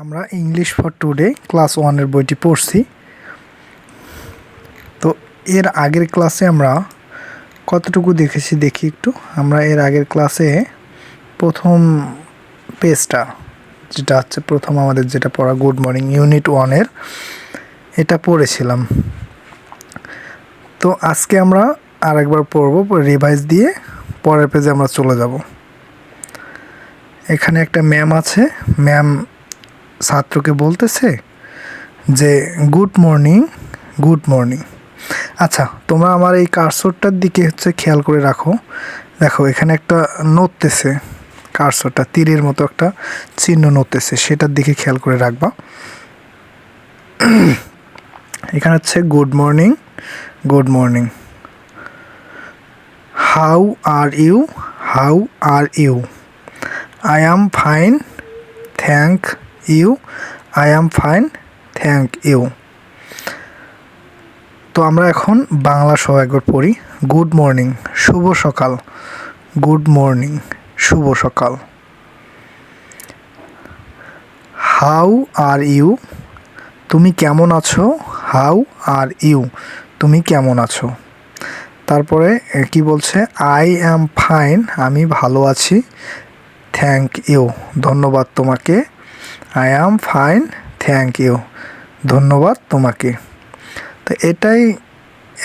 আমরা English for today class 1 এর বইটি পড়ছি। তো এর আগের ক্লাসে আমরা কতটুকু দেখেছি দেখি একটু। আমরা এর আগের ক্লাসে প্রথম পেজটা যেটা হচ্ছে প্রথম আমাদের যেটা পড়া গুড মর্নিং ইউনিট 1 এর এটা পড়েছিলাম। তো আজকে আমরা আরেকবার পড়ব, রিভাইজ দিয়ে পরের পেজে আমরা চলে যাব। এখানে একটা ম্যাম আছে, ম্যাম ছাত্রকে বলতেছে যে গুড মর্নিং গুড মর্নিং। আচ্ছা, তোমরা আমার এই কার্সরটার দিকে হচ্ছে খেয়াল করে রাখো। দেখো এখানে একটা নড়তেছে, কার্সরটা তীরের মতো একটা চিহ্ন নড়তেছে, সেটার দিকে খেয়াল করে রাখবা। এখানে হচ্ছে good morning good morning. How are you how are you. I am fine thank you I am fine thank you. তো আমরা এখন বাংলা সহ একবার পড়ি। গুড মর্নিং শুভ সকাল, গুড মর্নিং শুভ সকাল। হাউ আর ইউ তুমি কেমন আছো, হাউ আর ইউ তুমি কেমন আছো। তারপরে কি বলছে, আই অ্যাম ফাইন আমি ভালো আছি, থ্যাংক ইউ ধন্যবাদ তোমাকে, I am fine thank you ধন্যবাদ তোমাকে। তো এটাই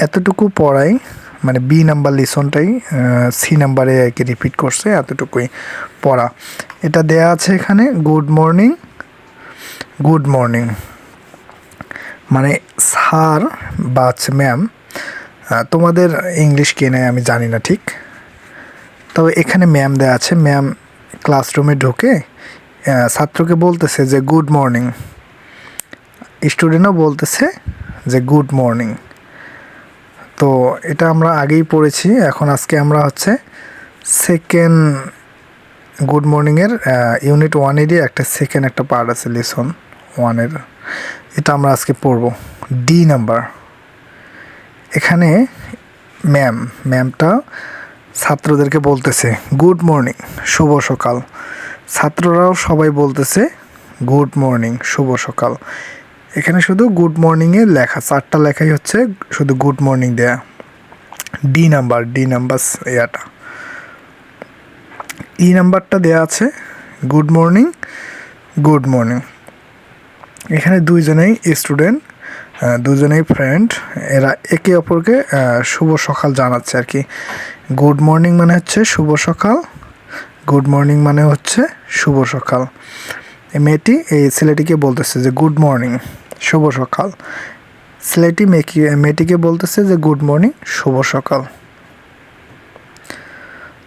এতটুকু পড়াই, মানে বি নাম্বার লিসনটাই সি নাম্বারে আর কি রিপিট করছে, এতটুকুই পড়া। এটা দেয়া আছে এখানে গুড মর্নিং গুড মর্নিং, মানে স্যার বা হচ্ছে ম্যাম, তোমাদের ইংলিশ কে নেয় আমি জানি না ঠিক, তবে এখানে ম্যাম দেয়া আছে। ম্যাম ক্লাসরুমে ঢুকে ছাত্রকে বলতেছে যে গুড মর্নিং, স্টুডেন্টও বলতেছে যে গুড মর্নিং। তো এটা আমরা আগেই পড়েছি। এখন আজকে আমরা হচ্ছে সেকেন্ড গুড মর্নিংয়ের ইউনিট 1-এরই একটা পার্ট আছে লেসন 1-এর, এটা আমরা আজকে পড়ব। D number. এখানে ম্যামটা ছাত্রদেরকে বলতেছে গুড মর্নিং শুভ সকাল। ছাত্ররাও সবাই বলতেছে গুড মর্নিং শুভ সকাল। এখানে শুধু গুড মর্নিংয়ে লেখা, 4টা লেখাই হচ্ছে শুধু গুড মর্নিং দেয়া। ডি নাম্বার ইয়াটা। ই নাম্বারটা দেয়া আছে গুড মর্নিং গুড মর্নিং। এখানে দুইজনেই স্টুডেন্ট, দুজনেই ফ্রেন্ড, এরা একে অপরকে শুভ সকাল জানাচ্ছে আর কি। গুড মর্নিং মানে হচ্ছে শুভ সকাল, গুড মর্নিং মানে হচ্ছে শুভ সকাল। এই ছেলেটিকে বলতেছে যে গুড মর্নিং শুভ সকাল, ছেলেটি মেয়েটিকে বলতেছে যে গুড মর্নিং শুভ সকাল।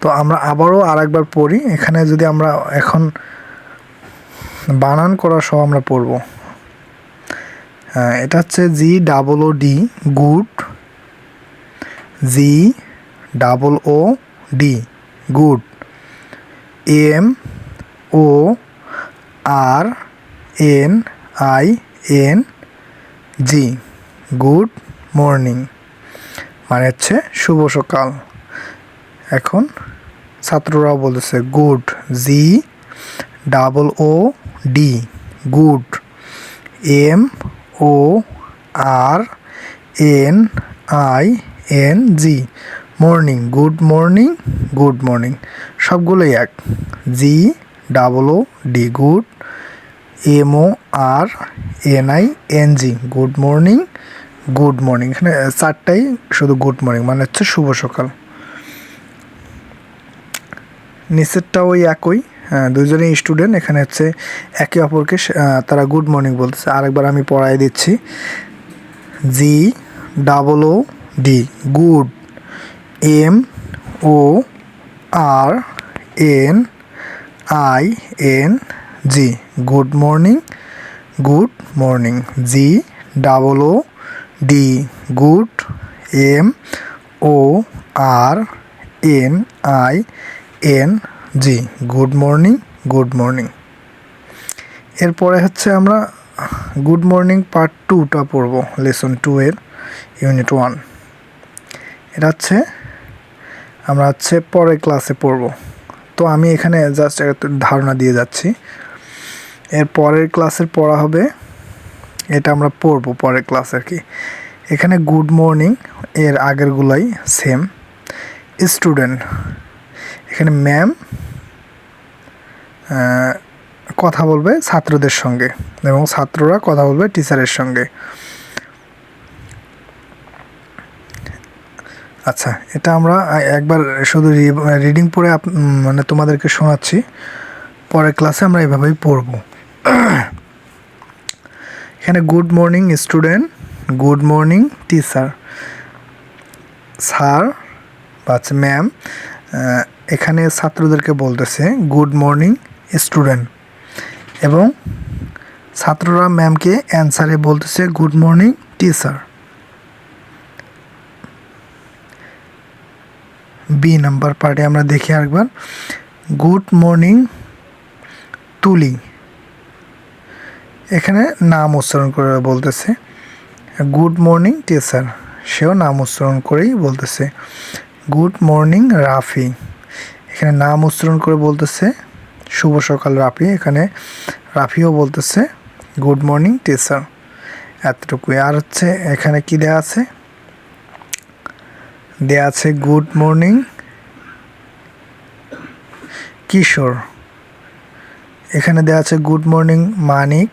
তো আমরা আবারও আরেকবার পড়ি। এখানে যদি আমরা এখন বানান করা সহ আমরা পড়ব। এটা হচ্ছে GOOD good, GOOD good, MORNING good morning মানে হচ্ছে শুভ সকাল। এখন ছাত্ররাও বলতেছে good, GOOD good, MORNING morning good morning good morning, সবগুলোই এক। GOOD good, MORNING good morning good morning. এখানে 4টাই শুধু গুড মর্নিং মানে হচ্ছে শুভ সকাল। নিচেরটাও ওই একই, দুজনেই স্টুডেন্ট। এখানে হচ্ছে একে অপরকে তারা গুড মর্নিং বলতেছে। আরেকবার আমি পড়াই দিচ্ছি। GOOD good, MORNING good morning good morning, GOOD good, MORNING good morning good morning. এরপরে হচ্ছে আমরা গুড মর্নিং পার্ট 2টা পড়ব, লেসন 2-এর ইউনিট 1। এটা হচ্ছে আমরা পরের ক্লাসে পড়ব। তো আমি এখানে জাস্ট একটা ধারণা দিয়ে যাচ্ছি। এর পরের ক্লাসের পড়া হবে, এটা আমরা পড়বো পরের ক্লাস আর কি। এখানে গুড মর্নিং এর আগেরগুলাই সেম। স্টুডেন্ট, এখানে ম্যাম কথা বলবে ছাত্রদের সঙ্গে এবং ছাত্ররা কথা বলবে টিচারের সঙ্গে। আচ্ছা, এটা আমরা একবার শুধু রিডিং পড়ে মানে তোমাদেরকে শোনাচ্ছি, পরের ক্লাসে আমরা এভাবেই পড়ব। এখানে good morning student, good morning teacher. Sir বা ম্যাম এখানে ছাত্রদেরকে বলতেছে গুড মর্নিং স্টুডেন্ট, এবং ছাত্ররা ম্যামকে অ্যান্সারে বলতেছে good morning teacher. B number পার্টে আমরা দেখি আরেকবার। গুড মর্নিং তুলি, এখানে নাম উচ্চারণ করে বলতেছে। গুড মর্নিং টিচার, সেও নাম উচ্চারণ করেই বলতেছে। গুড মর্নিং রাফি, এখানে নাম উচ্চারণ করে বলতেছে শুভ সকাল রাফি, এখানে রাফিও বলতেছে গুড মর্নিং টিচার। এতটুকুই। আর হচ্ছে এখানে কি দেয়া আছে, দেয়া আছে গুড মর্নিং কিশোর, এখানে দেয়া আছে গুড মর্নিং মানিক,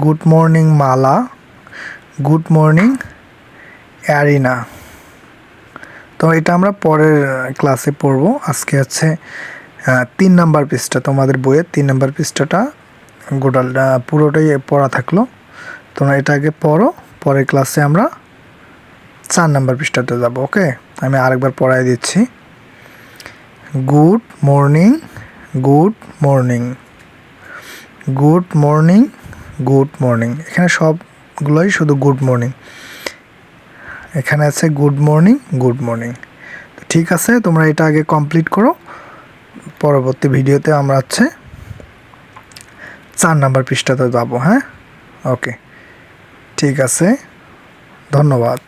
গুড মর্নিং মালা, গুড মর্নিং অ্যারিনা। তো এটা আমরা পরের ক্লাসে পড়ব। আজকে হচ্ছে 3 নাম্বার পৃষ্ঠা, তোমাদের বইয়ের 3 নাম্বার পৃষ্ঠাটা গোটালটা পুরোটাই পড়া থাকলো। তোমরা এটা আগে পড়ো, পরের ক্লাসে আমরা 4 নাম্বার পৃষ্ঠাতে যাব। ওকে, আমি আরেকবার পড়াই দিচ্ছি। Good morning, good morning, good morning, good morning. এখানে সবগুলোই শুধু গুড মর্নিং, এখানে আছে গুড মর্নিং, গুড মর্নিং। ঠিক আছে, তোমরা এটা আগে কমপ্লিট করো, পরবর্তী ভিডিওতে আমরা হচ্ছে 4 নাম্বার পৃষ্ঠাতে যাব। হ্যাঁ, ওকে, ঠিক আছে, ধন্যবাদ।